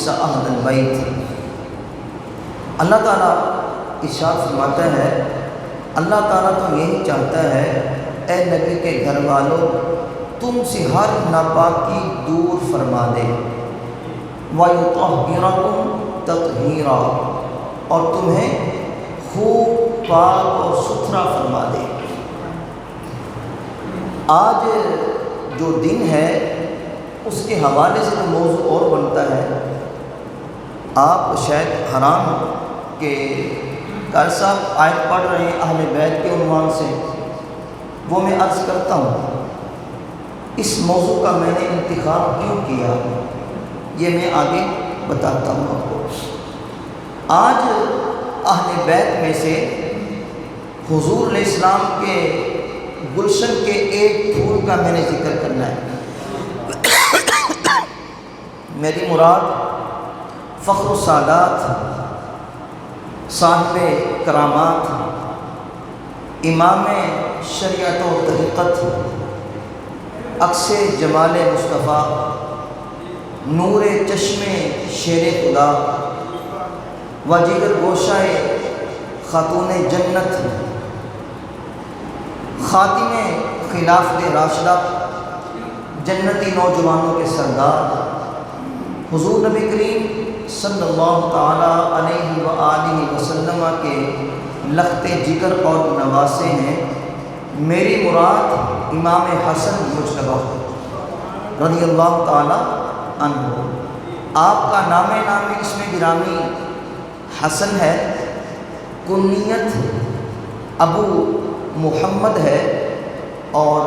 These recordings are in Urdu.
بئس عہد البیت۔ اللہ تعالیٰ ارشاد فرماتا ہے، اللہ تعالیٰ تو یہی چاہتا ہے اے نبی کے گھر والوں تم سے ہر ناپاکی دور فرما دے، وَيُطَهِّرَكُمْ تَطْهِيرًا، اور تمہیں خوب پاک اور ستھرا فرما دے۔ آج جو دن ہے اس کے حوالے سے جو موضوع اور بنتا ہے، آپ شاید حیران ہو کہ قاری صاحب آیت پڑھ رہے ہیں اہل بیت کے عنوان سے، وہ میں عرض کرتا ہوں اس موضوع کا میں نے انتخاب کیوں کیا، یہ میں آگے بتاتا ہوں آپ کو۔ آج اہل بیت میں سے حضور علیہ السلام کے گلشن کے ایک پھول کا میں نے ذکر کرنا ہے۔ میری مراد فخر السادات، صاحب کرامات، امام شریعت و طریقت، عکس جمال مصطفیٰ، نور چشم شیر خدا و جگر گوشہ خاتون جنت، خاتم خلافت راشدہ، جنتی نوجوانوں کے سردار حضور نبی کریم صلی اللہ تعالیٰ علیہ وآلہ وسلم کے لخت جگر اور نواسے ہیں۔ میری مراد امام حسن مجتبی رضی اللہ تعالیٰ عنہ، آپ کا نام اسم گرامی حسن ہے، کنیت ابو محمد ہے، اور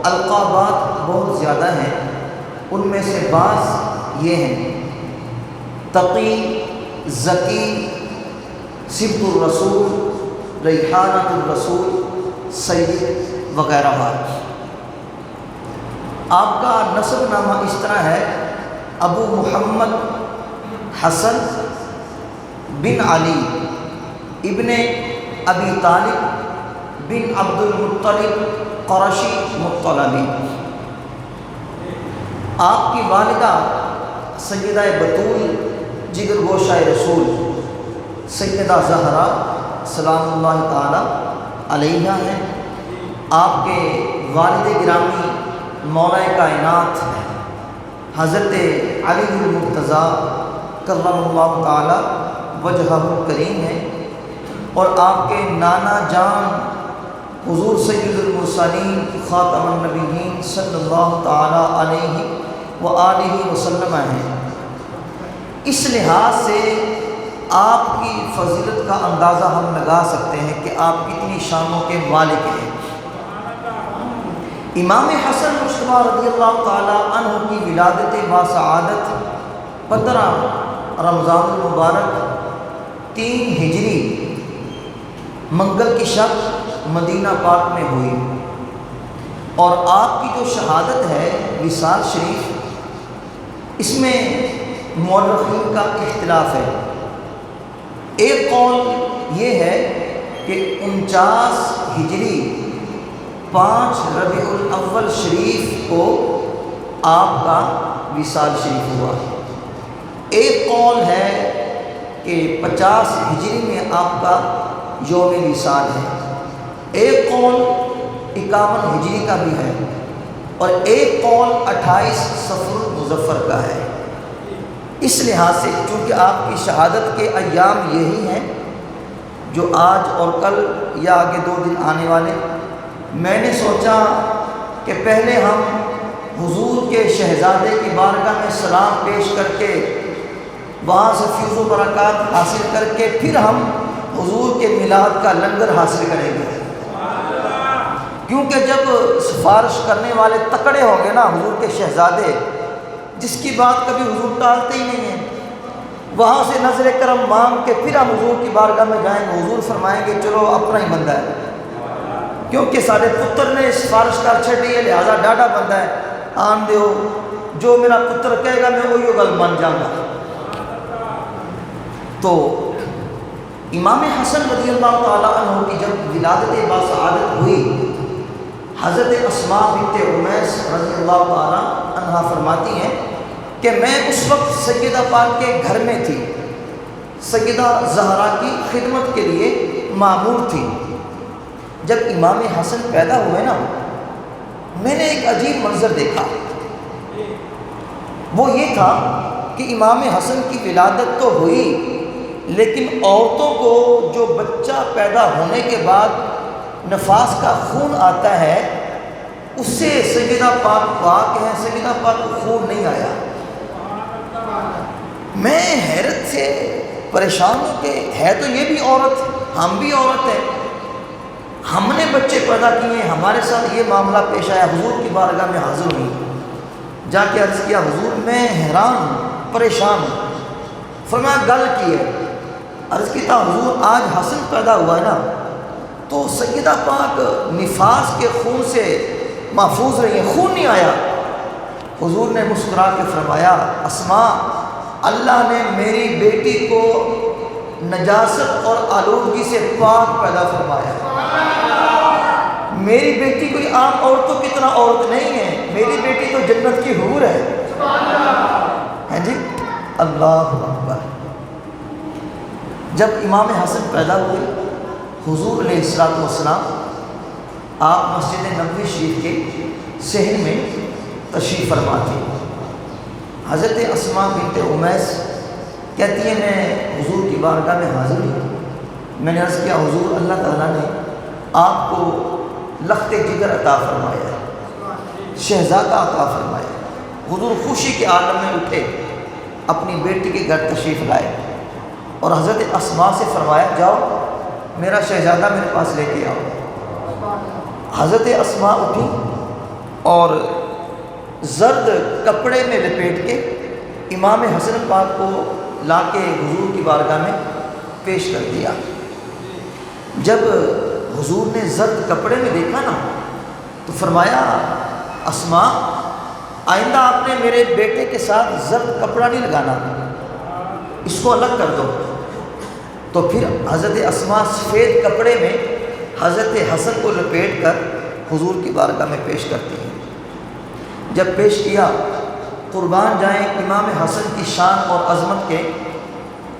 القابات بہت زیادہ ہیں، ان میں سے بعض یہ ہیں: تقی، ذکی، صبط الرسول، ریحانۃ الرسول، سید وغیرہ۔ آپ کا نسب نامہ اس طرح ہے: ابو محمد حسن بن علی ابن ابی طالب بن عبد المطلب قرشی مطلبی۔ آپ کی والدہ سیدہ بطول جگر گوشہ رسول سیدہ زہرا سلام اللہ تعالی علیہا ہیں۔ آپ کے والد گرامی مولا کائنات حضرت علی المرتضیٰ کرم اللہ تعالی وجہہ الکریم ہیں، اور آپ کے نانا جان حضور سید المرسلین خاتم النبیین صلی اللہ تعالی علیہ وآلہ وسلم ہیں۔ اس لحاظ سے آپ کی فضیلت کا اندازہ ہم لگا سکتے ہیں کہ آپ کتنی شانوں کے مالک ہیں۔ امام حسن مجتبی رضی اللہ تعالیٰ عنہ کی ولادت باسعادت 15 رمضان المبارک 3 ہجری منگل کی شب مدینہ پاک میں ہوئی، اور آپ کی جو شہادت ہے وصال شریف، اس میں مورخین کا اختلاف ہے۔ ایک قول یہ ہے کہ 49 ہجری 5 ربیع الاول شریف کو آپ کا وصال شریف ہوا۔ ایک قول ہے کہ 50 ہجری میں آپ کا یوم وصال ہے، ایک قول 51 ہجری کا بھی ہے، اور ایک قول 28 صفر المظفر کا ہے۔ اس لحاظ سے چونکہ آپ کی شہادت کے ایام یہی ہیں جو آج اور کل یا آگے 2 دن آنے والے، میں نے سوچا کہ پہلے ہم حضور کے شہزادے کی بارگاہ میں سلام پیش کر کے وہاں سے فیض و برکات حاصل کر کے پھر ہم حضور کے میلاد کا لنگر حاصل کریں گے، کیونکہ جب سفارش کرنے والے تکڑے ہوں گے نا حضور کے شہزادے، جس کی بات کبھی حضور ٹالتے ہی نہیں ہیں، وہاں سے نظر کرم مانگ کے پھر ہم حضور کی بارگاہ میں جائیں گے، حضور فرمائیں گے چلو اپنا ہی بندہ ہے، کیونکہ سارے پتر نے سفارش کر چھڑی ہے، لہذا ڈاڈا بندہ ہے، آن دیو جو میرا پتر کہے گا میں وہی گل مان جاؤں گا۔ تو امام حسن رضی اللہ تعالیٰ عنہ کی جب ولادت باسعادت ہوئی، حضرت اسماء بنت عمیس رضی اللہ تعالیٰ عنہ فرماتی ہیں کہ میں اس وقت سیدہ پاک کے گھر میں تھی، سیدہ زہرا کی خدمت کے لیے مامور تھی۔ جب امام حسن پیدا ہوئے نا، میں نے ایک عجیب منظر دیکھا۔ وہ یہ تھا کہ امام حسن کی ولادت تو ہوئی، لیکن عورتوں کو جو بچہ پیدا ہونے کے بعد نفاس کا خون آتا ہے، اس سے سیدہ پاک ہے، سیدہ پاک کو خون نہیں آیا۔ میں حیرت سے پریشان ہوں کہ ہے تو یہ بھی عورت، ہم بھی عورت ہیں، ہم نے بچے پیدا کیے، ہمارے ساتھ یہ معاملہ پیش آیا۔ حضور کی بارگاہ میں حاضر ہوئی، جا کے عرض کیا حضور میں حیران ہوں، پریشان ہوں۔ فرمایا گل کی ہے؟ عرض کی تھا حضور آج حسن پیدا ہوا ہے نا، تو سیدہ پاک نفاس کے خون سے محفوظ رہی ہیں، خون نہیں آیا۔ حضور نے مسکرا کے فرمایا اسماء، اللہ نے میری بیٹی کو نجاست اور آلودگی سے پاک پیدا فرمایا۔ میری بیٹی کوئی عام عورتوں کی طرح عورت نہیں ہے، میری بیٹی تو جنت کی حور ہے جی، اللہ اکبر۔ جب امام حسن پیدا ہوئے، حضور علیہ السلام آپ مسجد نبوی شریف کے صحن میں تشریف فرما تھے۔ حضرت اسماء بنت امیس کہتی ہے میں حضور کی بارگاہ میں حاضر ہوئی، میں نے عرض کیا حضور اللہ تعالیٰ نے آپ کو لخت جگر عطا فرمایا ہے، شہزادہ عطا فرمایا۔ حضور خوشی کے عالم میں اٹھے، اپنی بیٹی کے گھر تشریف لائے اور حضرت اسماء سے فرمایا جاؤ میرا شہزادہ میرے پاس لے کے آؤ۔ حضرت اسماء اٹھی اور زرد کپڑے میں لپیٹ کے امام حسن پاک کو لا کے حضور کی بارگاہ میں پیش کر دیا۔ جب حضور نے زرد کپڑے میں دیکھا نا تو فرمایا اسماء آئندہ آپ نے میرے بیٹے کے ساتھ زرد کپڑا نہیں لگانا، اس کو الگ کر دو۔ تو پھر حضرت اسماء سفید کپڑے میں حضرت حسن کو لپیٹ کر حضور کی بارگاہ میں پیش کرتی ہیں۔ جب پیش کیا، قربان جائیں امام حسن کی شان اور عظمت کے،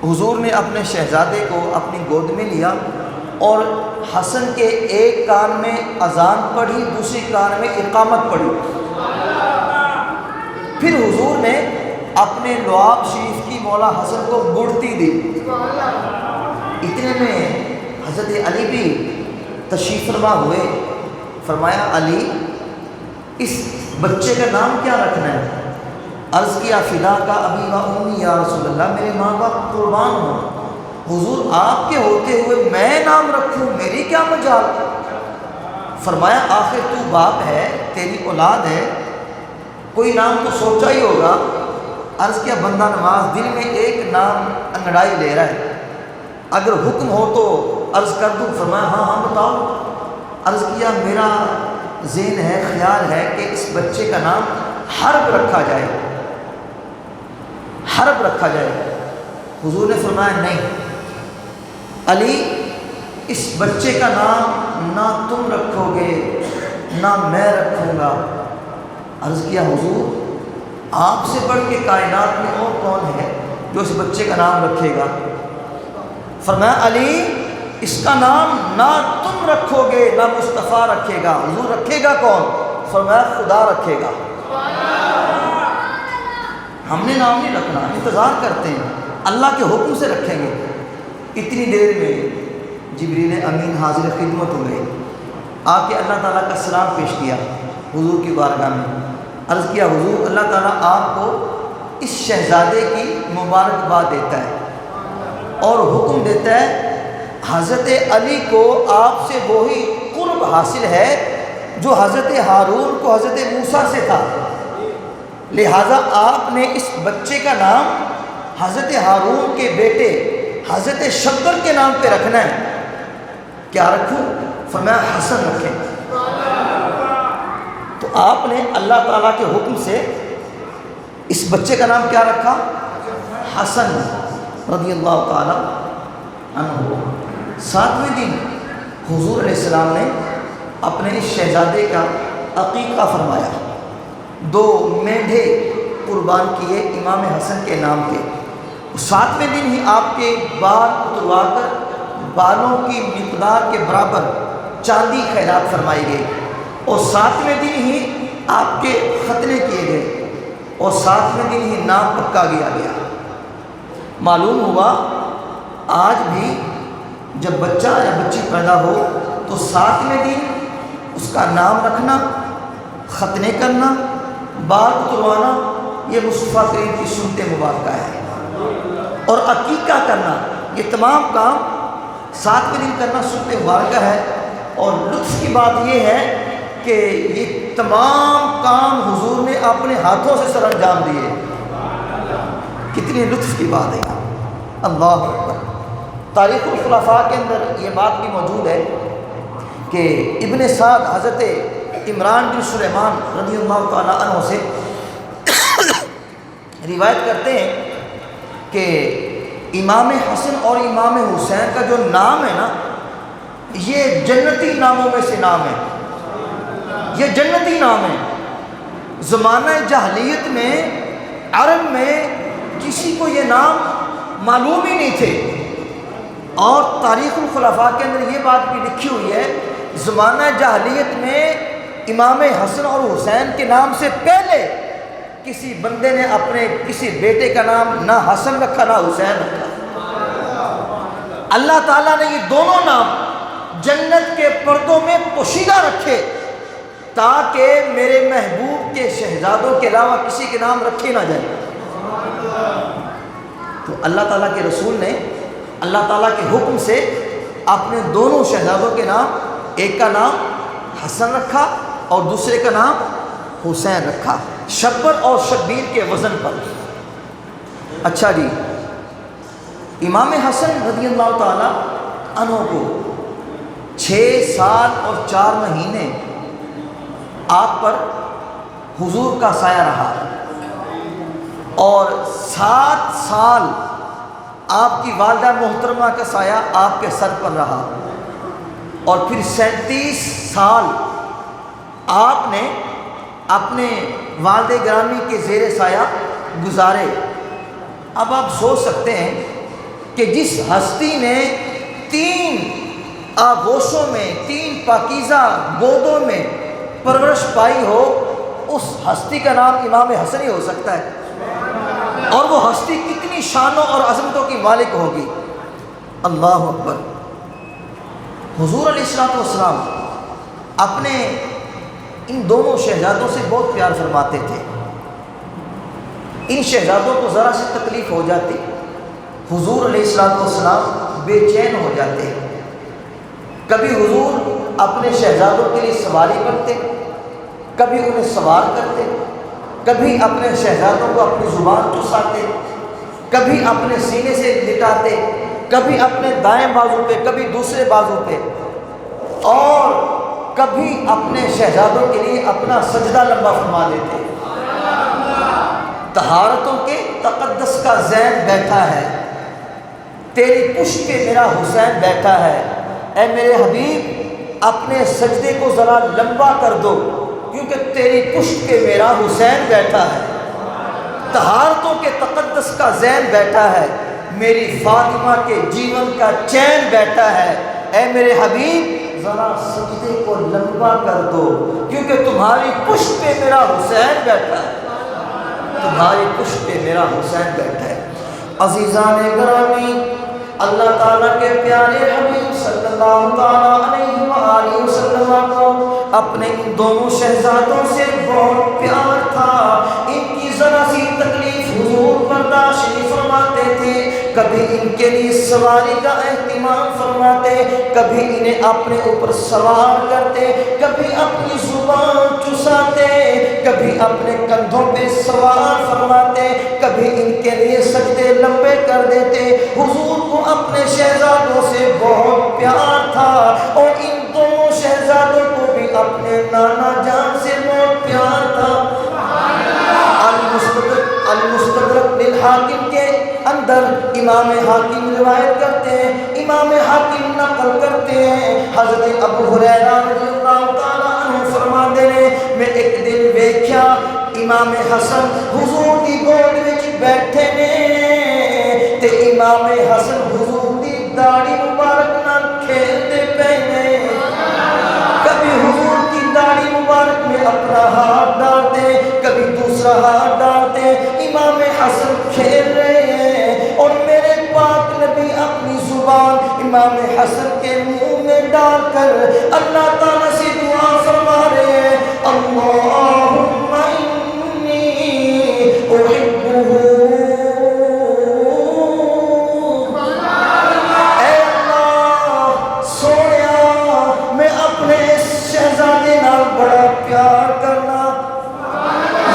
حضور نے اپنے شہزادے کو اپنی گود میں لیا اور حسن کے ایک کان میں اذان پڑھی، دوسری کان میں اقامت پڑھی۔ پھر حضور نے اپنے لعاب شریف کی مولا حسن کو گڑتی دی۔ اتنے میں حضرت علی بھی تشریف فرما ہوئے، فرمایا علی اس بچے کا نام کیا رکھنا ہے؟ عرض کیا فدا کا ابی و امی یا رسول اللہ، میرے ماں باپ قربان ہوں، حضور آپ کے ہوتے ہوئے میں نام رکھوں، میری کیا مجال؟ فرمایا آخر تو باپ ہے، تیری اولاد ہے، کوئی نام تو سوچا ہی ہوگا۔ عرض کیا بندہ نواز دل میں ایک نام انگڑائی لے رہا ہے، اگر حکم ہو تو عرض کر دوں؟ فرمایا ہاں ہاں بتاؤ۔ عرض کیا میرا ذہن ہے، خیال ہے کہ اس بچے کا نام حرب رکھا جائے، حرب رکھا جائے۔ حضور نے فرمایا نہیں علی، اس بچے کا نام نہ تم رکھو گے نہ میں رکھوں گا۔ عرض کیا حضور آپ سے بڑھ کے کائنات میں اور کون ہے جو اس بچے کا نام رکھے گا؟ فرمایا علی اس کا نام نہ تم رکھو گے نہ مصطفیٰ رکھے گا۔ حضور رکھے گا کون؟ فرمایا خدا رکھے گا، ہم نے نام نہیں رکھنا، انتظار کرتے ہیں، اللہ کے حکم سے رکھیں گے۔ اتنی دیر میں جبریل امین حاضر خدمت ہوئے، آ کے اللہ تعالیٰ کا سلام پیش کیا حضور کی بارگاہ میں۔ عرض کیا حضور اللہ تعالیٰ آپ کو اس شہزادے کی مبارکباد دیتا ہے اور حکم دیتا ہے حضرت علی کو آپ سے وہی قرب حاصل ہے جو حضرت ہارون کو حضرت موسیٰ سے تھا، لہٰذا آپ نے اس بچے کا نام حضرت ہارون کے بیٹے حضرت شبر کے نام پہ رکھنا ہے۔ کیا رکھوں؟ فرمایا حسن رکھیں۔ تو آپ نے اللہ تعالیٰ کے حکم سے اس بچے کا نام کیا رکھا؟ حسن رضی اللہ تعالیٰ عنہ۔ 7ویں دن حضور علیہ السلام نے اپنے اس شہزادے کا عقیقہ فرمایا، 2 مینڈھے قربان کیے امام حسن کے نام کے۔ 7ویں دن ہی آپ کے بال اتروا کر بالوں کی مقدار کے برابر چاندی خیرات فرمائی گئی، اور 7ویں دن ہی آپ کے ختنے کیے گئے، اور 7ویں دن ہی نام پکا کیا گیا۔ معلوم ہوا آج بھی جب بچہ یا بچی پیدا ہو تو 7ویں دن اس کا نام رکھنا، ختنے کرنا، بال اتروانا، یہ مصطفیٰ کریم کی سنت مبارکہ ہے، اور عقیقہ کرنا، یہ تمام کام 7ویں دن کرنا سنت مبارکہ ہے۔ اور لطف کی بات یہ ہے کہ یہ تمام کام حضور نے اپنے ہاتھوں سے سر انجام دیے، کتنی لطف کی بات ہے۔ اللہ اکبر۔ تاریخ الخلفاء کے اندر یہ بات بھی موجود ہے کہ ابن سعد حضرت عمران بن سلیمان رضی اللہ تعالیٰ عنہ سے روایت کرتے ہیں کہ امام حسن اور امام حسین کا جو نام ہے نا، یہ جنتی ناموں میں سے نام ہے، یہ جنتی نام ہے۔ زمانہ جاہلیت میں عرب میں کسی کو یہ نام معلوم ہی نہیں تھے، اور تاریخ الخلفاء کے اندر یہ بات بھی لکھی ہوئی ہے، زمانہ جاہلیت میں امام حسن اور حسین کے نام سے پہلے کسی بندے نے اپنے کسی بیٹے کا نام نہ حسن رکھا نہ حسین رکھا۔ اللہ تعالیٰ نے یہ دونوں نام جنت کے پردوں میں پوشیدہ رکھے تاکہ میرے محبوب کے شہزادوں کے علاوہ کسی کے نام رکھے نہ جائیں۔ تو اللہ تعالیٰ کے رسول نے اللہ تعالیٰ کے حکم سے اپنے دونوں شہزادوں کے نام، ایک کا نام حسن رکھا اور دوسرے کا نام حسین رکھا، شبر اور شبیر کے وزن پر۔ اچھا جی، امام حسن رضی اللہ تعالیٰ عنہ کو 6 سال اور 4 مہینے آپ پر حضور کا سایہ رہا، اور 7 سال آپ کی والدہ محترمہ کا سایہ آپ کے سر پر رہا، اور پھر 37 سال آپ نے اپنے والد گرامی کے زیر سایہ گزارے۔ اب آپ سوچ سکتے ہیں کہ جس ہستی نے 3 آغوشوں میں 3 پاکیزہ گودوں میں پرورش پائی ہو، اس ہستی کا نام امام حسن ہی ہو سکتا ہے، اور وہ ہستی کتنی شانوں اور عظمتوں کی مالک ہوگی۔ اللہ اکبر۔ حضور علیہ السلام اپنے ان دونوں شہزادوں سے بہت پیار فرماتے تھے۔ ان شہزادوں کو ذرا سی تکلیف ہو جاتی، حضور علیہ السلام بے چین ہو جاتے۔ کبھی حضور اپنے شہزادوں کے لیے سواری کرتے، کبھی انہیں سوار کرتے، کبھی اپنے شہزادوں کو اپنی زبان چساتے، کبھی اپنے سینے سے لٹاتے، کبھی اپنے دائیں بازو پہ، کبھی دوسرے بازو پہ، اور کبھی اپنے شہزادوں کے لیے اپنا سجدہ لمبا فرما دیتے۔ طہارتوں کے تقدس کا زین بیٹھا ہے، تیری پشت پہ میرا حسین بیٹھا ہے، اے میرے حبیب اپنے سجدے کو ذرا لمبا کر دو کیونکہ تیری پشت پہ میرا حسین بیٹھا ہے۔ طہارتوں کے تقدس کا زین بیٹھا ہے، میری فاطمہ کے جیون کا چین بیٹھا ہے، اے میرے حبیب ذرا سجدے کو لمبا کر دو کیونکہ تمہاری پشت پہ میرا حسین بیٹھا ہے، تمہاری پشت پہ میرا حسین بیٹھا ہے۔ عزیزان گرامی، اللہ تعالیٰ کے پیارے حبیب صلی اللہ تعالیٰ علیہ وآلہ وسلم کو اپنے ان دونوں شہزادوں سے بہت پیار تھا۔ ان کی ذرا سی تکلیف حضور برداشت نہیں فرماتے تھے، کبھی ان کے لیے سواری کا اہتمام فرماتے، کبھی انہیں اپنے اوپر سوار کرتے، کبھی اپنی زبان چساتے، کبھی اپنے کندھوں پہ سوار فرماتے، کبھی ان کے لیے سجدے لمبے کر دیتے۔ حضور کو اپنے شہزادوں سے بہت پیار تھا، اور ان دونوں شہزادوں کو بھی اپنے نانا جان سے بہت پیار تھا۔ المستدرک للحاکم کے اندر امام حاکم روایت کرتے ہیں، امام حاکم نقل کرتے ہیں، حضرت ابو ہریرہ رضی اللہ تعالیٰ عنہ فرماتے ہیں، میں ایک دن دیکھا امام حسن حضور دی گود وچ بیٹھے نے تے امام حسن حضور دی داڑھی مبارک نال کھیلتے پے نے کبھی حضور کی داڑھی مبارک میں اپنا ہاتھ ڈالتے کبھی دوسرا ہاتھ ڈالتے امام حسن کھیل رہے ہیں اور میرے پاک نبی اپنی زبان امام حسن کے منہ میں ڈال کر اللہ تعالیٰ سے دعا فرما رہے ہیں اللہم انی احبہ اے اللہ سونیا میں اپنے اس شہزادے نال بڑا پیار کرنا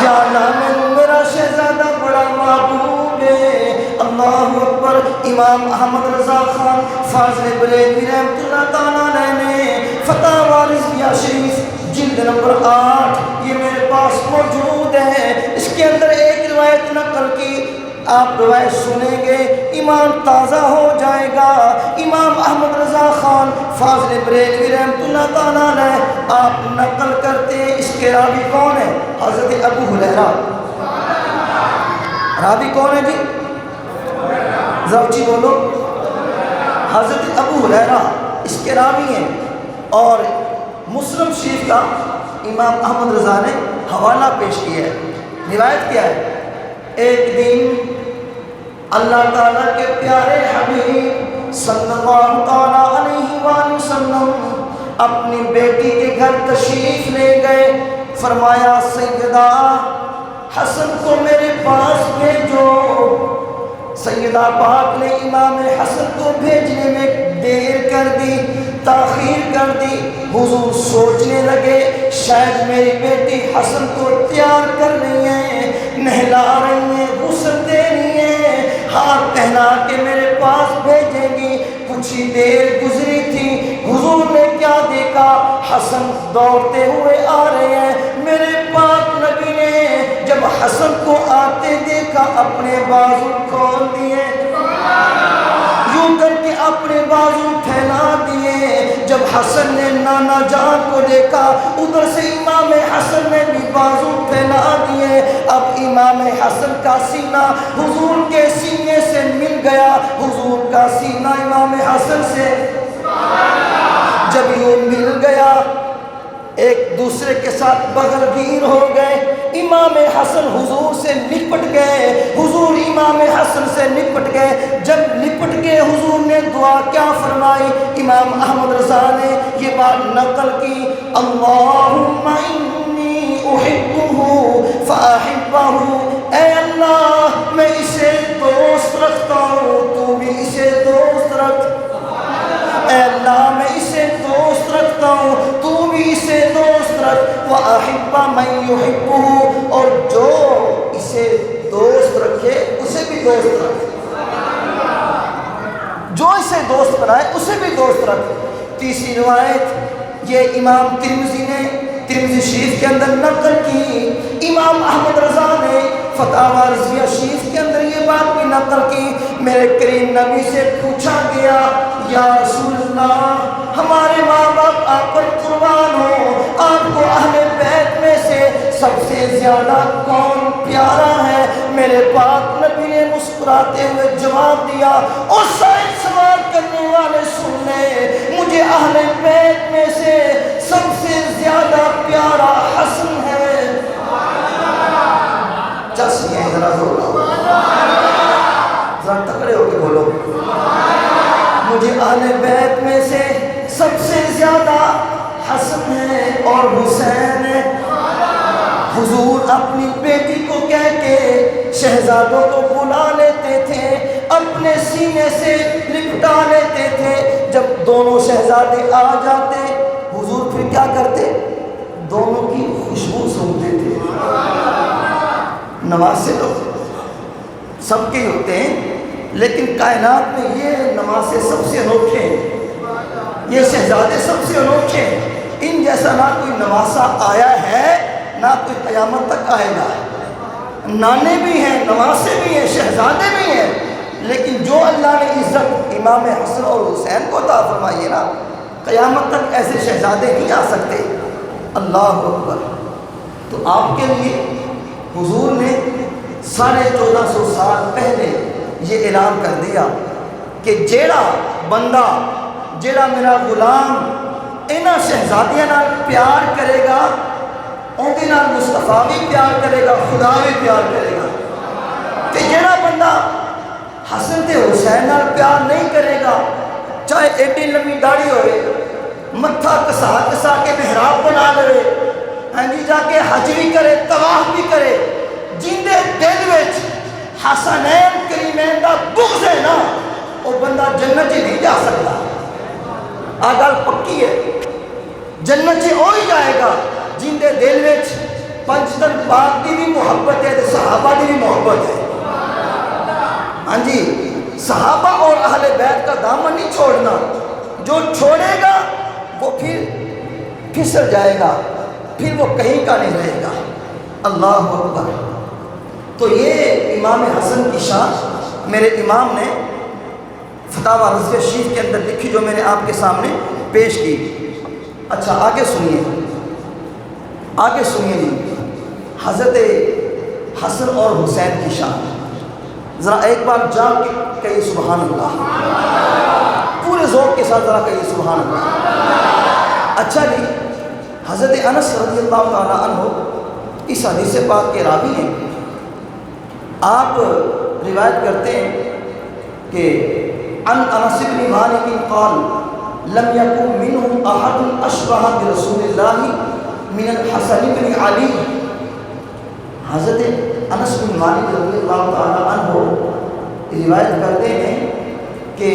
یا اللہ میرا شہزادہ بڑا محبوب ہے اللہ اکبر امام احمد رضا خان فاضل بریلوی رحمۃ اللہ تعالیٰ علیہ نے فتح وارثیہ شریف جلد نمبر 8 یہ میرے پاس موجود ہے اس کے اندر ایک روایت نقل کی آپ روایت سنیں گے ایمان تازہ ہو جائے گا امام احمد رضا خان فاضل بریلوی رحمۃ اللہ تعالیٰ علیہ آپ نقل کرتے ہیں اس کے راوی کون ہے حضرت ابو ہریرہ راوی کون ہے جی ذوچی بولو حضرت ابو ہریرہ اس کے راوی ہیں اور مسلم شریف کا امام احمد رضا نے حوالہ پیش کیا ہے روایت کیا ہے ایک دن اللہ تعالیٰ کے پیارے حبیب صلی اللہ تعالیٰ علیہ وآلہ وسلم اپنی بیٹی کے گھر تشریف لے گئے فرمایا سیدہ حسن کو میرے پاس بھیجو سیدہ پاک نے امام حسن کو بھیجنے میں دیر کر دی تاخیر کر دی حضور سوچنے لگے شاید میری بیٹی حسن کو تیار کر رہی ہیں نہلا رہی ہیں غسل دے رہی ہیں ہاتھ پہنا کے میرے پاس بھیجیں گی کچھ ہی دیر گزری تھی حضور نے کیا دیکھا حسن دوڑتے ہوئے آ رہے ہیں میرے پاک نبی نے جب حسن کو آتے دیکھا اپنے بازو کھول دیے یوں کر کے اپنے بازو پھیلا دیے جب حسن نے نانا جان کو دیکھا ادھر سے امام حسن نے بھی بازو پھیلا دیے اب امام حسن کا سینہ حضور کے سینے سے مل گیا حضور کا سینہ امام حسن سے جب یوں مل گیا ایک دوسرے کے ساتھ بغل گیر ہو گئے امام حسن حضور سے لپٹ گئے حضور امام حسن سے لپٹ گئے جب لپٹ گئے حضور نے دعا کیا فرمائی امام احمد رضا نے یہ بات نقل کی اللہم انی احبہ فاحبہ اے اللہ میں اسے دوست رکھتا ہوں تو بھی اسے دوست رکھ اے اللہ میں اسے دوست رکھتا ہوں تو بھی اسے دوست رکھ وَأَحِبَّ مَن يُحِبُّهُ اور جو اسے دوست رکھے اسے بھی دوست رکھ جو اسے دوست بنائے اسے بھی دوست رکھ تیسری روایت یہ امام ترمذی نے ترمذی شریف کے اندر نقل کی امام احمد رضا نے فتح وارثیہ شریف کے اندر یہ بات بھی نقل کی میرے کریم نبی سے پوچھا گیا یا رسول اللہ ہمارے ماں باپ آپ پر قربان ہو آپ کو اہل بیت میں سے سب سے زیادہ کون پیارا ہے میرے پاک نبی نے مسکراتے ہوئے جواب دیا اور سائن سوال کرنے والے سن لے مجھے اہل بیت میں سے سب سے زیادہ پیارا حسن ہے چسیے ذرا زور ذرا تکڑے ہو کے بولو مجھے اہل بیت میں سے سب سے زیادہ حسن ہے اور حسین ہے حضور اپنی بیٹی کو کہہ کے شہزادوں کو بلا لیتے تھے اپنے سینے سے لپٹا لیتے تھے جب دونوں شہزادے آ جاتے حضور پھر کیا کرتے دونوں کی خوشبو سونگتے تھے نواسے لوگ سب کے ہوتے ہیں لیکن کائنات میں یہ نواسے سب سے انوکھے ہیں یہ شہزادے سب سے انوکھے ہیں ان جیسا نہ کوئی نواسا آیا ہے نہ کوئی قیامت تک آئے گا نانے بھی ہیں نواسے بھی ہیں شہزادے بھی ہیں لیکن جو اللہ نے عزت امام حسن اور حسین کو عطا فرمائی ہے نا قیامت تک ایسے شہزادے نہیں آ سکتے اللہ اکبر تو آپ کے لیے حضور نے 1450 سال پہلے یہ اعلان کر دیا کہ جیڑا بندہ جیڑا میرا غلام انہاں شہزادیاں نال پیار کرے گا اندے نال مصطفیٰ بھی پیار کرے گا، خدا بھی پیار کرے گا۔ تے جیڑا بندہ حسن تے حسین نال پیار نہیں کرے گا، چاہے ایڈی لمبی داڑھی ہوئے، متھا کسا کسا کے محراب بنا لے، جا کے حج بھی کرے، طواف بھی کرے، جن دے دل وچ حسنین کریمین دا بغض ہے نا، وہ بندہ جنت ہی نہیں جا سکتا۔ آگل پکی ہے، جنت ہی ہوئی جائے گا جن دے دل وچ پنجتن پاک دی بھی محبت ہے، صحابہ دی بھی محبت ہے۔ ہاں جی، صحابہ اور اہل بیت کا دامن نہیں چھوڑنا، جو چھوڑے گا وہ پھر پھسل جائے گا، پھر وہ کہیں کا نہیں رہے گا۔ اللہ اکبر۔ تو یہ امام حسن کی شان میرے امام نے فتاوی رضویہ شریف کے اندر لکھی، جو میں نے آپ کے سامنے پیش کی۔ اچھا آگے سنیے، آگے سنیے جی، حضرت حسن اور حسین کی شان ذرا ایک بار جان کے کہیے سبحان اللہ، پورے ذوق کے ساتھ ذرا کہیے سبحان اللہ۔ اچھا جی، حضرت انس رضی اللہ تعالیٰ عنہ اس حدیث پاک کے راوی ہیں۔ آپ روایت کرتے ہیں کہ عن انس بن مالک قال لم يكن منهم احد اشبه برسول الله من الحسن بن علی۔ حضرت انس بن مالک رضی اللہ تعالیٰ عنہ روایت کرتے ہیں کہ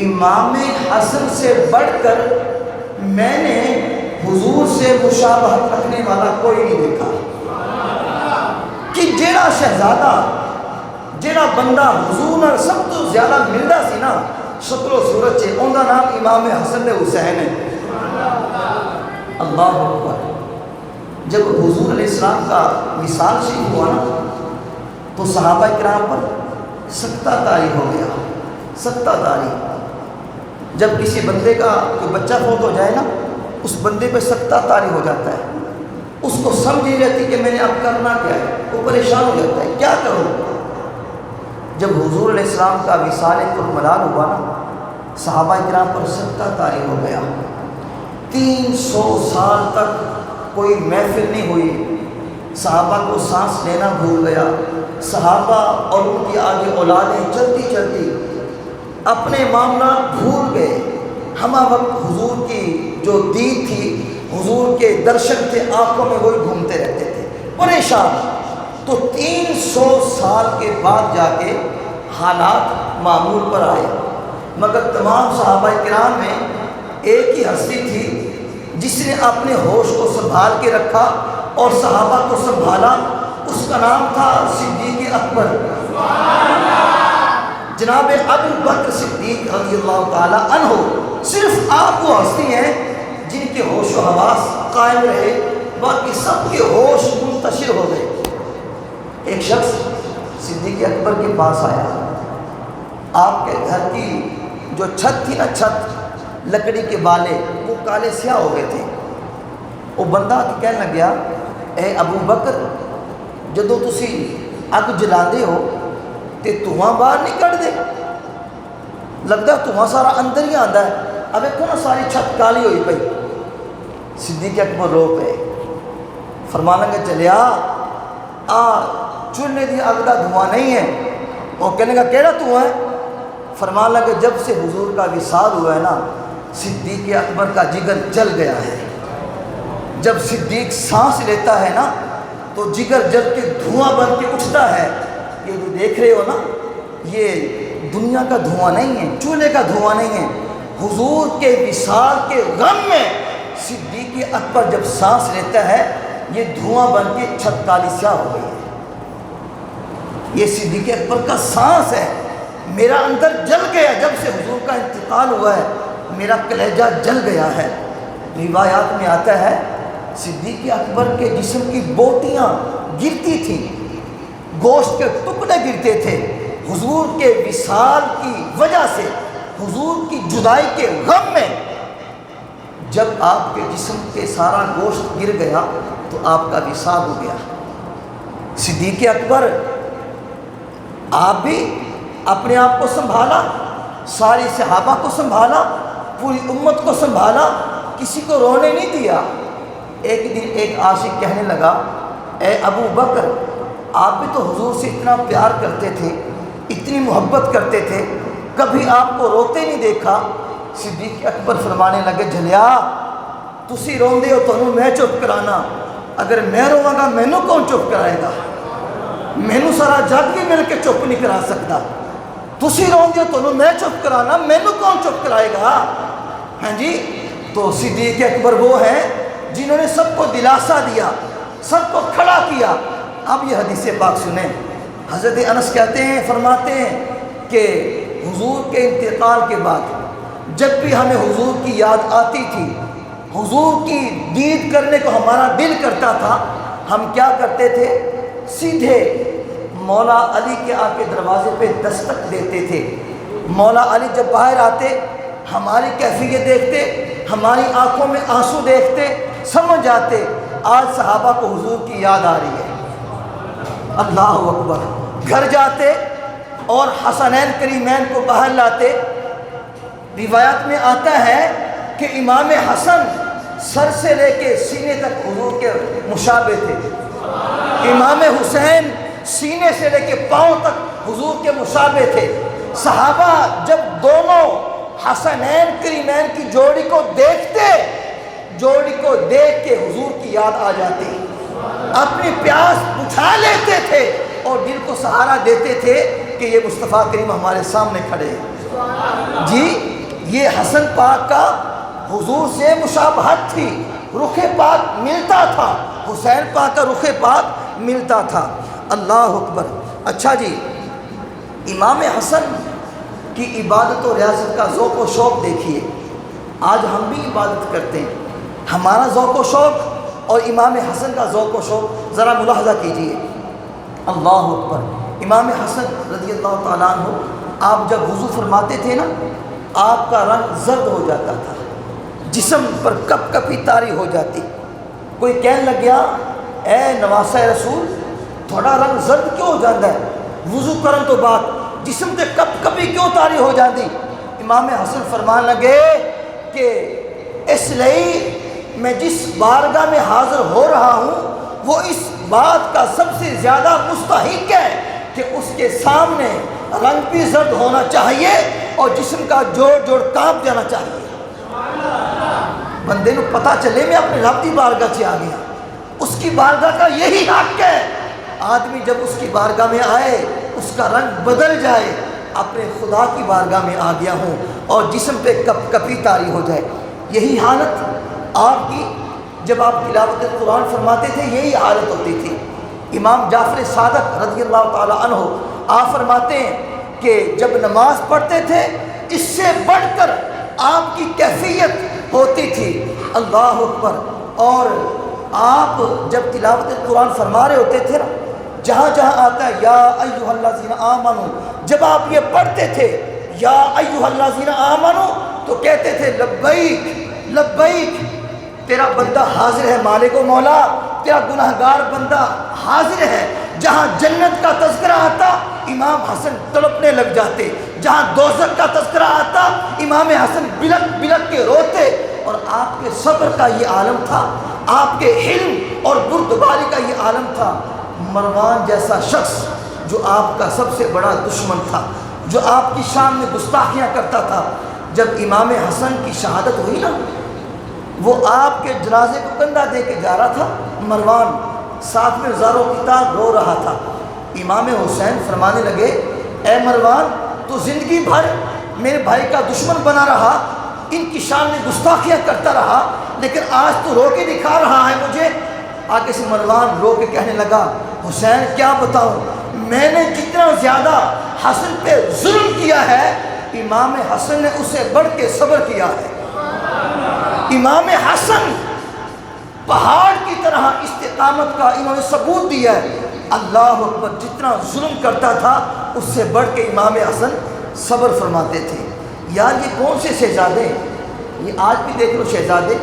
امام حسن سے بڑھ کر میں نے حضور سے مشابہت رکھنے والا کوئی نہیں دیکھا، کہ جیڑا شہزادہ جیڑا بندہ حضور نال سب تو زیادہ ملدا سی نا شکل و صورت سے، ان کا نام امام حسن حسین ہے۔ اللہ اکبر۔ جب حضور علیہ السلام کا وصال شریف ہوا نا تو صحابہ کرام پر سکتہ طاری ہو گیا، سکتہ طاری۔ جب کسی بندے کا کوئی بچہ فوت ہو جائے نا، اس بندے پہ سکتہ طاری ہو جاتا ہے، اس کو سمجھ نہیں رہتی کہ میں نے اب کرنا کیا ہے، وہ پریشان ہو جاتا ہے کیا کروں۔ جب حضور علیہ السلام کا وصال الملال ہوا نا، صحابہ کرام پر سکتہ طاری ہو گیا۔ 300 سال تک کوئی محفل نہیں ہوئی، صحابہ کو سانس لینا بھول گیا۔ صحابہ اور ان کی آگے اولادیں چلتی چلتی اپنے معاملات بھول گئے۔ ہمہ وقت حضور کی جو دید تھی، حضور کے درشن تھے، آنکھوں میں وہی گھومتے رہتے تھے، پریشان۔ تو 300 سال کے بعد جا کے حالات معمول پر آئے، مگر تمام صحابہ کرام میں ایک ہی ہستی تھی جس نے اپنے ہوش کو سنبھال کے رکھا اور صحابہ کو سنبھالا، اس کا نام تھا صدیق اکبر، جناب ابو بکر صدیق رضی اللہ تعالی عنہ۔ صرف آپ وہ ہستی ہیں جن کے ہوش و حواس قائم رہے، باقی سب کے ہوش منتشر ہو گئے۔ ایک شخص صدیق اکبر کے پاس آیا، آپ کے گھر کی جو چھت تھی نا، چھت لکڑی کے بالے وہ کالے سیاہ ہو گئے تھے۔ وہ بندہ کہنے لگیا، اے ابو بکر، جدو تسی اگ جلاندے ہو تے دھواں باہر نہیں کٹ دے، لگتا دھواں سارا اندر ہی آندا ہے، اب ایک نا ساری چھت کالی ہوئی پئی۔ صدیق اکبر رو پے، فرمان لگے چلیا چولہے دی اگ دا دھواں نہیں ہے۔ وہ کہنے کا کیڑا دھواں ہے؟ فرمان لگے جب سے حضور کا وصال ہوا ہے نا، صدیق اکبر کا جگر جل گیا ہے۔ جب صدیق سانس لیتا ہے نا تو جگر جل کے دھواں بن کے اٹھتا ہے۔ یہ جو دیکھ رہے ہو نا، یہ دنیا کا دھواں نہیں ہے، چولہے کا دھواں نہیں ہے۔ حضور کے وصال کے غم میں صدیق اکبر جب سانس لیتا ہے، یہ دھواں بن کے چھت کالی سیاہ ہو گئی ہے۔ یہ صدیق اکبر کا سانس ہے، میرا اندر جل گیا، جب سے حضور کا انتقال ہوا ہے میرا کلیجہ جل گیا ہے۔ روایات میں آتا ہے صدیق اکبر کے جسم کی بوٹیاں گرتی تھیں، گوشت کے ٹکڑے گرتے تھے، حضور کے وصال کی وجہ سے، حضور کی جدائی کے غم میں۔ جب آپ کے جسم کے سارا گوشت گر گیا تو آپ کا وصال ہو گیا۔ صدیق اکبر آپ بھی اپنے آپ کو سنبھالا، ساری صحابہ کو سنبھالا، پوری امت کو سنبھالا، کسی کو رونے نہیں دیا۔ ایک دن ایک عاشق کہنے لگا، اے ابو بکر، آپ بھی تو حضور سے اتنا پیار کرتے تھے، اتنی محبت کرتے تھے، کبھی آپ کو روتے نہیں دیکھا۔ صدیق اکبر فرمانے لگے، جھلیا تسی روندے ہو تو میں چپ کرانا، اگر میں رواں گا مینوں کون چپ کرائے گا؟ مینوں سارا جگ بھی مل کے چپ نہیں کرا سکتا۔ تسی روندے ہو تو میں چپ کرانا، مینوں کون چپ کرائے گا؟ ہاں جی، تو صدیق اکبر وہ ہیں جنہوں نے سب کو دلاسا دیا، سب کو کھڑا کیا۔ اب یہ حدیث پاک سنیں، حضرت انس کہتے ہیں، فرماتے ہیں کہ حضور کے انتقال کے بعد جب بھی ہمیں حضور کی یاد آتی تھی، حضور کی دید کرنے کو ہمارا دل کرتا تھا، ہم کیا کرتے تھے؟ سیدھے مولا علی کے آ کے دروازے پہ دستک دیتے تھے۔ مولا علی جب باہر آتے، ہماری کیفیت دیکھتے، ہماری آنکھوں میں آنسو دیکھتے، سمجھ جاتے آج صحابہ کو حضور کی یاد آ رہی ہے۔ اللہ اکبر۔ گھر جاتے اور حسنین کریمین کو باہر لاتے۔ روایت میں آتا ہے کہ امام حسن سر سے لے کے سینے تک حضور کے مشابہ تھے، امام حسین سینے سے لے کے پاؤں تک حضور کے مشابہ تھے۔ صحابہ جب دونوں حسنین کریمین کی جوڑی کو دیکھتے، جوڑی کو دیکھ کے حضور کی یاد آ جاتی، اپنی پیاس بجھا لیتے تھے اور دل کو سہارا دیتے تھے کہ یہ مصطفیٰ کریم ہمارے سامنے کھڑے ہیں۔ جی، یہ حسن پاک کا حضور سے مشابہت تھی، رخ پاک ملتا تھا، حسین پاک کا رخ پاک ملتا تھا۔ اللہ اکبر۔ اچھا جی، امام حسن کی عبادت و ریاضت کا ذوق و شوق دیکھیے۔ آج ہم بھی عبادت کرتے ہیں، ہمارا ذوق و شوق اور امام حسن کا ذوق و شوق ذرا ملاحظہ کیجئے۔ اللہ اکبر۔ امام حسن رضی اللہ تعالیٰ عنہ، آپ جب وضو فرماتے تھے نا، آپ کا رنگ زرد ہو جاتا تھا، جسم پر کپ کپی طاری ہو جاتی۔ کوئی کہنے لگ گیا، اے نواسہ رسول، تھوڑا رنگ زرد کیوں ہو جاتا ہے؟ وضو کرن تو بعد جسم تے کپ کپی کیوں طاری ہو جاتی؟ امام حسن فرمان لگے کہ اس لیے میں جس بارگاہ میں حاضر ہو رہا ہوں وہ اس بات کا سب سے زیادہ مستحق ہے کہ اس کے سامنے رنگ بھی زرد ہونا چاہیے اور جسم کا جوڑ جوڑ کانپ جانا چاہیے۔ بندے کو پتہ چلے میں اپنے رب کی بارگاہ سے آ گیا، اس کی بارگاہ کا یہی حق ہے۔ آدمی جب اس کی بارگاہ میں آئے، اس کا رنگ بدل جائے، اپنے خدا کی بارگاہ میں آ گیا ہوں اور جسم پہ کپ کپی طاری ہو جائے۔ یہی حالت آپ کی جب آپ تلاوت قرآن فرماتے تھے، یہی حالت ہوتی تھی۔ امام جعفر صادق رضی اللہ تعالیٰ عنہ آپ فرماتے ہیں کہ جب نماز پڑھتے تھے، اس سے بڑھ کر آپ کی کیفیت ہوتی تھی۔ اللہ اکبر۔ اور آپ جب تلاوت قرآن فرما رہے ہوتے تھے نا، جہاں جہاں آتا ہے یا ایھا الذین آمنو، جب آپ یہ پڑھتے تھے یا ایھا الذین آمنو تو کہتے تھے لبیک لبیک، تیرا بندہ حاضر ہے مالک و مولا، تیرا گناہگار بندہ حاضر ہے۔ جہاں جنت کا تذکرہ آتا امام حسن تڑپنے لگ جاتے، جہاں دوزخ کا تذکرہ آتا امام حسن بلک بلک کے روتے۔ اور آپ کے صبر کا یہ عالم تھا، آپ کے حلم اور بردباری کا یہ عالم تھا۔ مروان جیسا شخص جو آپ کا سب سے بڑا دشمن تھا، جو آپ کی شان میں گستاخیاں کرتا تھا، جب امام حسن کی شہادت ہوئی نا، وہ آپ کے جنازے کو کندھا دے کے جا رہا تھا، مروان ساتھ میں زارو کتاب رو رہا تھا۔ امام حسین فرمانے لگے، اے مروان، تو زندگی بھر میرے بھائی کا دشمن بنا رہا، ان کی شان میں گستاخیاں کرتا رہا، لیکن آج تو رو کے دکھا رہا ہے مجھے۔ آگے سے مروان رو کے کہنے لگا، حسین کیا بتاؤں، میں نے جتنا زیادہ حسن پہ ظلم کیا ہے، امام حسن نے اسے بڑھ کے صبر کیا ہے۔ امام حسن پہاڑ کی طرح استقامت کا انہوں نے ثبوت دیا ہے۔ اللہ اکبر۔ جتنا ظلم کرتا تھا اس سے بڑھ کے امام حسن صبر فرماتے تھے۔ یار یہ کون سے شہزادے ہیں؟ یہ آج بھی دیکھ لو شہزادے،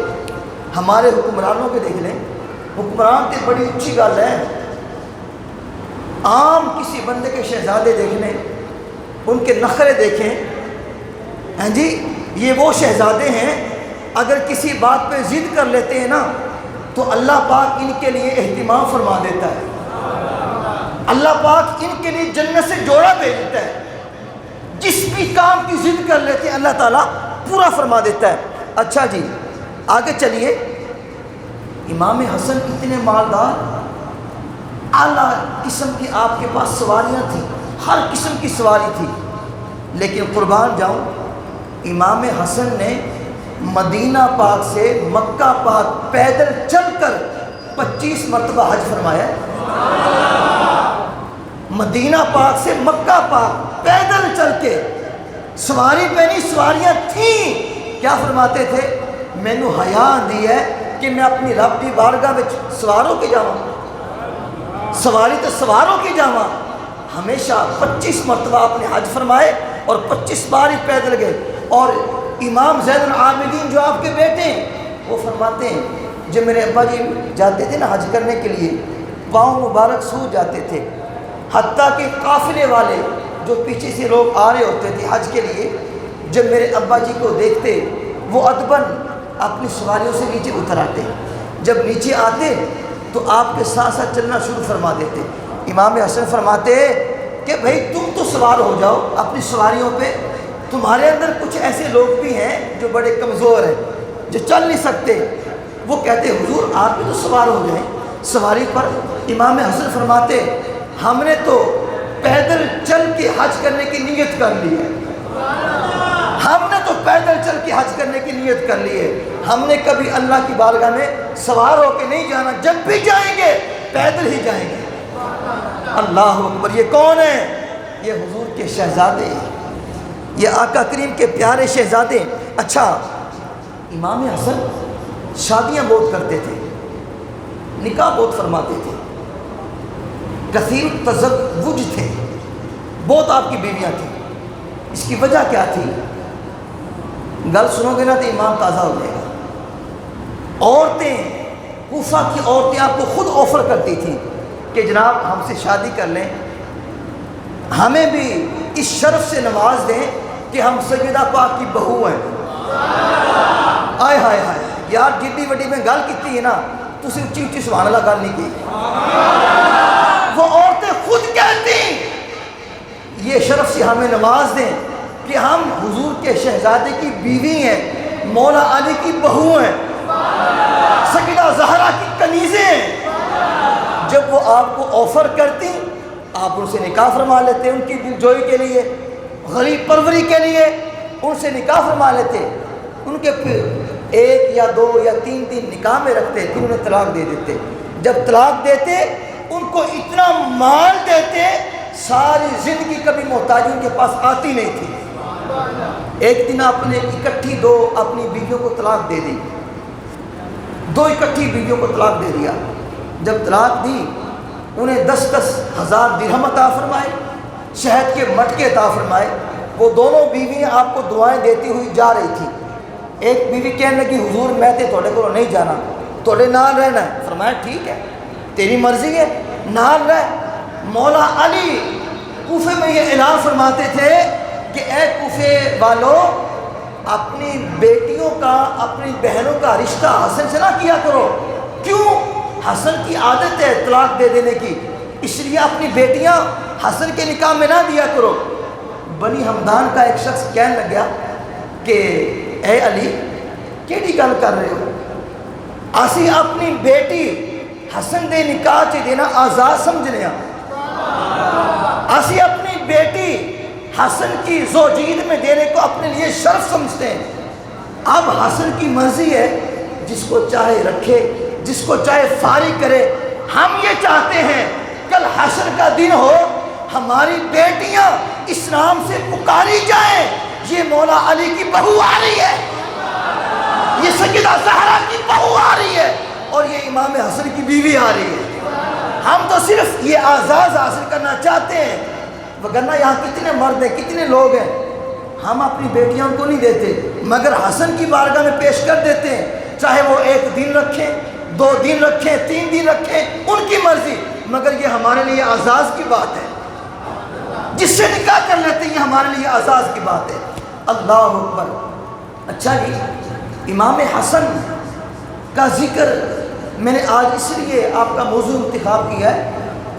ہمارے حکمرانوں کے دیکھ لیں، حکمران تے بڑی اچھی گل ہے، عام کسی بندے کے شہزادے دیکھنے، ان کے نخرے دیکھیں، ہیں جی یہ وہ شہزادے ہیں اگر کسی بات پہ ضد کر لیتے ہیں نا تو اللہ پاک ان کے لیے اہتمام فرما دیتا ہے، اللہ پاک ان کے لیے جنت سے جوڑا بھیج دیتا ہے، جس بھی کام کی ضد کر لیتے ہیں اللہ تعالیٰ پورا فرما دیتا ہے۔ اچھا جی آگے چلیے، امام حسن اتنے مالدار، اعلیٰ قسم کی آپ کے پاس سواریاں تھیں، ہر قسم کی سواری تھی، لیکن قربان جاؤں امام حسن نے مدینہ پاک سے مکہ پاک پیدل چل کر 25 مرتبہ حج فرمایا ہے۔ مدینہ پاک سے مکہ پاک پیدل چل کے، سواری پہ نہیں، سواریاں تھیں، کیا فرماتے تھے؟ میں نے حیا دی ہے کہ میں اپنی رب دی بارگاہ میں سواروں کی جاواں، سواری تو سواروں کی جاواں۔ ہمیشہ 25 مرتبہ آپ نے حج فرمائے اور 25 بار ہی پیدل گئے۔ اور امام زین العابدین جو آپ کے بیٹے ہیں وہ فرماتے ہیں جب میرے ابا جی جاتے تھے نا حج کرنے کے لیے پاؤں مبارک سو جاتے تھے، حتیٰ کہ قافلے والے جو پیچھے سے لوگ آ رہے ہوتے تھے حج کے لیے، جب میرے ابا جی کو دیکھتے وہ ادباً اپنی سواریوں سے نیچے اتر آتے، جب نیچے آتے تو آپ کے ساتھ ساتھ چلنا شروع فرما دیتے۔ امام حسن فرماتے کہ بھئی تم تو سوار ہو جاؤ اپنی سواریوں پہ، تمہارے اندر کچھ ایسے لوگ بھی ہیں جو بڑے کمزور ہیں، جو چل نہیں سکتے۔ وہ کہتے حضور آپ بھی تو سوار ہو جائیں سواری پر۔ امام حسن فرماتے ہم نے تو پیدل چل کے حج کرنے کی نیت کر لی ہے، ہم نے تو پیدل چل کے حج کرنے کی نیت کر لی ہے، ہم نے کبھی اللہ کی بارگاہ میں سوار ہو کے نہیں جانا، جب بھی جائیں گے پیدل ہی جائیں گے۔ اللہ اکبر، یہ کون ہے؟ یہ حضور کے شہزادے ہیں، یہ آقا کریم کے پیارے شہزادے۔ اچھا امام حسن شادیاں بہت کرتے تھے، نکاح بہت فرماتے تھے، کثیر تزوج تھے، بہت آپ کی بیویاں تھیں۔ اس کی وجہ کیا تھی؟ گل سنو گے نا تو ایمان تازہ ہو جائے گا۔ عورتیں، کوفہ کی عورتیں آپ کو خود آفر کرتی تھیں کہ جناب ہم سے شادی کر لیں، ہمیں بھی اس شرف سے نواز دیں کہ ہم سیدہ پاک کی بہو ہیں۔ آئے ہائے ہائے یار، جڈی وڈی میں گل کی ہے نا، تسی اچھی اچھی سبحان اللہ گل نہیں کی۔ وہ عورتیں خود کہتی یہ شرف سے ہمیں نواز دیں کہ ہم حضور کے شہزادے کی بیوی ہیں، مولا علی کی بہو ہیں، سیدہ زہرا کی کنیزیں ہیں۔ جب وہ آپ کو آفر کرتی آپ ان سے نکاح فرما لیتے، ان کی دلجوئی کے لیے، غریب پروری کے لیے ان سے نکاح فرما لیتے، ان کے پھر 1 یا 2 یا 3 دن نکاح میں رکھتے، پھر انہیں طلاق دے دیتے۔ جب طلاق دیتے ان کو اتنا مال دیتے ساری زندگی کبھی محتاجی ان کے پاس آتی نہیں تھی۔ ایک دن آپ نے اکٹھی 2 اپنی بیویوں کو طلاق دے دی، 2 اکٹھی بیویوں کو طلاق دے دیا۔ جب طلاق دی انہیں 10-10 ہزار درہم عطا فرمائے، شہد کے مٹکے عطا فرمائے۔ وہ دونوں بیویاں آپ کو دعائیں دیتی ہوئی جا رہی تھی۔ ایک بیوی کہنے لگی حضور میں تے تھوڑے کو نہیں جانا، تھوڑے نال رہنا ہے۔ فرمایا ٹھیک ہے تیری مرضی ہے، نال رہ۔ مولا علی کوفے میں یہ اعلان فرماتے تھے کہ اے کوفے والوں، اپنی بیٹیوں کا، اپنی بہنوں کا رشتہ حسن سے نہ کیا کرو۔ کیوں؟ حسن کی عادت ہے طلاق دے دینے کی، اس لیے اپنی بیٹیاں حسن کے نکاح میں نہ دیا کرو۔ بنی ہمدان کا ایک شخص کہنے لگا کہ اے علی کیڑی گل کر رہے ہو، اسی اپنی بیٹی حسن دے نکاح چ دینا آزاد سمجھنے ہاں، اسی اپنی بیٹی حسن کی زوجید میں دینے کو اپنے لیے شرف سمجھتے ہیں۔ اب حسن کی مرضی ہے، جس کو چاہے رکھے، جس کو چاہے فارغ کرے۔ ہم یہ چاہتے ہیں کل حشر کا دن ہو ہماری بیٹیاں اسلام سے پکاری جائیں، یہ مولا علی کی بہو آ رہی ہے، یہ سیدہ زہرا کی بہو آ رہی ہے، اور یہ امام حسن کی بیوی آ رہی ہے۔ ہم تو صرف یہ اعزاز حاصل کرنا چاہتے ہیں، وگرنہ یہاں کتنے مرد ہیں، کتنے لوگ ہیں، ہم اپنی بیٹیاں کو نہیں دیتے مگر حسن کی بارگاہ میں پیش کر دیتے ہیں، چاہے وہ 1 دن رکھیں، 2 دن رکھیں، 3 دن رکھیں، ان کی مرضی۔ مگر یہ ہمارے لیے اعزاز کی بات ہے، جس سے نکاح کر لیتے ہیں یہ ہمارے لیے اعزاز کی بات ہے۔ اللہ اکبر۔ اچھا جی، امام حسن کا ذکر میں نے آج اس لیے آپ کا موضوع انتخاب کیا ہے،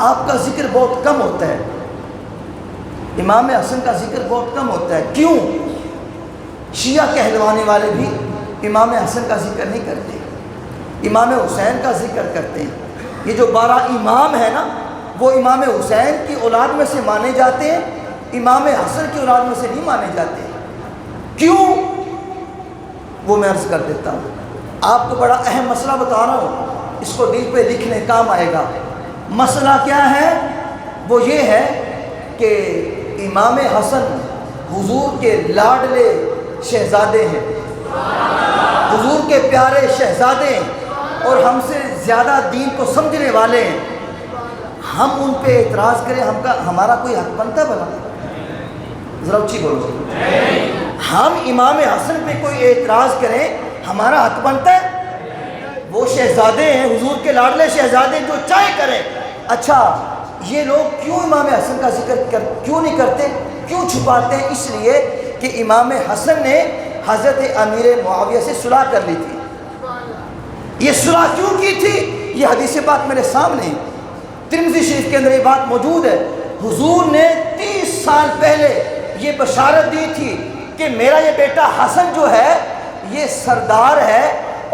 آپ کا ذکر بہت کم ہوتا ہے، امام حسن کا ذکر بہت کم ہوتا ہے۔ کیوں؟ شیعہ کہلوانے والے بھی امام حسن کا ذکر نہیں کرتے، امام حسین کا ذکر کرتے ہیں۔ یہ جو 12 امام ہیں نا، وہ امام حسین کی اولاد میں سے مانے جاتے ہیں، امام حسن کی اولاد میں سے نہیں مانے جاتے۔ کیوں؟ وہ میں عرض کر دیتا ہوں، آپ کو بڑا اہم مسئلہ بتا رہا ہوں، اس کو دل پہ لکھنے کام آئے گا۔ مسئلہ کیا ہے؟ وہ یہ ہے کہ امام حسن حضور کے لاڈلے شہزادے ہیں، حضور کے پیارے شہزادے ہیں، اور ہم سے زیادہ دین کو سمجھنے والے ہیں۔ ہم ان پہ اعتراض کریں، ہمارا کوئی حق بنتا ہے بھلا؟ ذرا اچھی بولو۔ ہم امام حسن پہ کوئی اعتراض کریں، ہمارا حق بنتا ہے؟ وہ شہزادے ہیں، حضور کے لاڈلے شہزادے، جو چاہے کریں۔ اچھا، یہ لوگ کیوں امام حسن کا ذکر کیوں نہیں کرتے، کیوں چھپاتے ہیں؟ اس لیے کہ امام حسن نے حضرت امیر معاویہ سے صلح کر لی تھی۔ یہ صلح کیوں کی تھی؟ یہ حدیث بات میرے سامنے، ترمذی شریف کے اندر یہ بات موجود ہے۔ حضور نے 30 سال پہلے یہ بشارت دی تھی کہ میرا یہ بیٹا حسن جو ہے یہ سردار ہے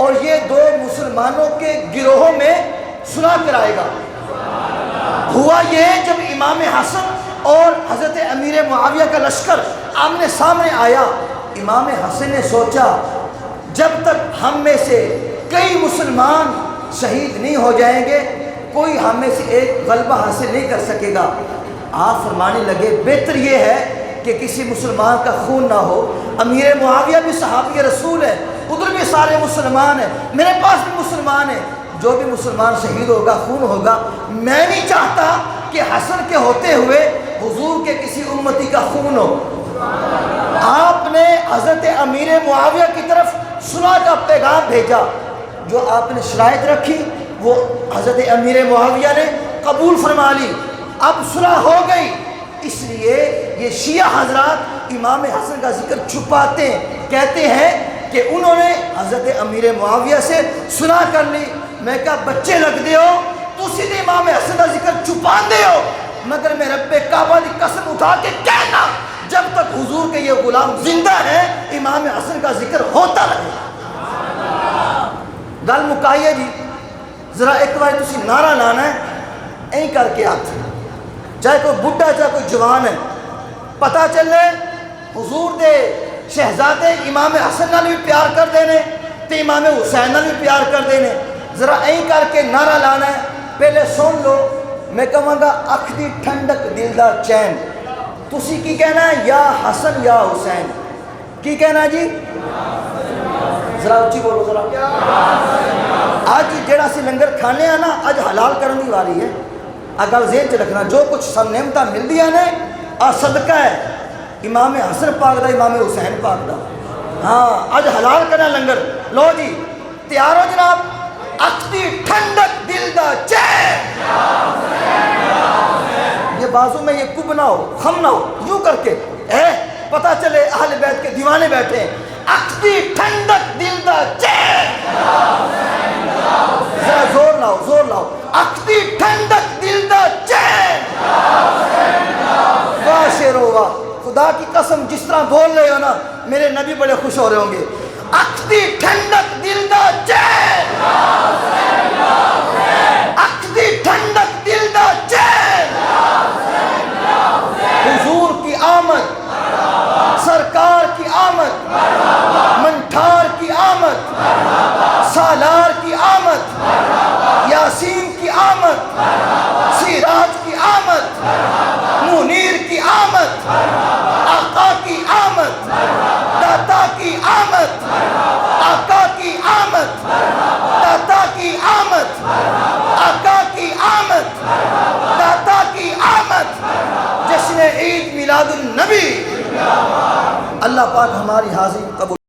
اور یہ 2 مسلمانوں کے گروہوں میں صلح کرائے گا۔ ہوا یہ، جب امام حسن اور حضرت امیر معاویہ کا لشکر آمنے سامنے آیا، امام حسن نے سوچا جب تک ہم میں سے کئی مسلمان شہید نہیں ہو جائیں گے کوئی ہم میں سے ایک غلبہ حاصل نہیں کر سکے گا۔ آپ فرمانے لگے بہتر یہ ہے کہ کسی مسلمان کا خون نہ ہو۔ امیر معاویہ بھی صحابی رسول ہے، ادھر بھی سارے مسلمان ہیں، میرے پاس بھی مسلمان ہیں، جو بھی مسلمان شہید ہوگا خون ہوگا۔ میں نہیں چاہتا کہ حسن کے ہوتے ہوئے حضور کے کسی امتی کا خون ہو۔ آپ نے حضرت امیر معاویہ کی طرف صلح کا پیغام بھیجا، جو آپ نے شرائط رکھی وہ حضرت امیر معاویہ نے قبول فرما لی۔ اب صلح ہو گئی، اس لیے یہ شیعہ حضرات امام حسن کا ذکر چھپاتے ہیں، کہتے ہیں کہ انہوں نے حضرت امیر معاویہ سے صلح کر لی۔ میں کہا بچے لگ دے ہو، تو سیدھے امام حسن کا ذکر چھپا دے ہو، مگر میں رب کعبہ کی قسم اٹھا کے کہنا جب تک حضور کے یہ غلام زندہ ہیں امام حسن کا ذکر ہوتا رہے۔ گل مکائیے جی، ذرا ایک بار تسی نعرہ لانا ہے، این کر کے ہاتھ، چاہے کوئی بڈھا چاہے کوئی جوان ہے، پتہ چلے حضور دے شہزادے امام حسن نال بھی پیار کر دینے تے امام حسین نال بھی پیار کر دینے۔ ذرا این کر کے نعرہ لانا ہے، پہلے سن لو، میں کہوں گا اکھ دی ٹھنڈک دل دا چین، تسی کی کہنا ہے؟ یا حسن یا حسین، کی کہنا جی؟ ذرا اچھی بولو ذرا۔ آج جیڑا سی لنگر کھانے ہیں نا، آج حلال کرنے دی واری ہے۔ اگر ذہن چ رکھنا جو کچھ سب نعمتاں مل دیا نے آ صدقہ ہے امام حسن پاک دا، امام حسین پاک دا۔ ہاں آج حلال کرنا لنگر۔ لو جی تیار ہو جناب؟ اکھ دی ٹھنڈک دل دا چین، یہ بازو میں یہ کب نہ ہو، خم نہ ہو، یوں کر کے پتہ چلے اہل بیت کے دیوانے بیٹھے ہیں۔ اکھ دی ٹھنڈک دل دا چین، ذرا زور لاؤ زور لاؤ، اکھ دی ٹھنڈک دل دا چین۔ واہ شیرو واہ، خدا کی قسم جس طرح بول رہے ہو نا میرے نبی بڑے خوش ہو رہے ہوں گے۔ اکھ دی ٹھنڈک دل دا چین،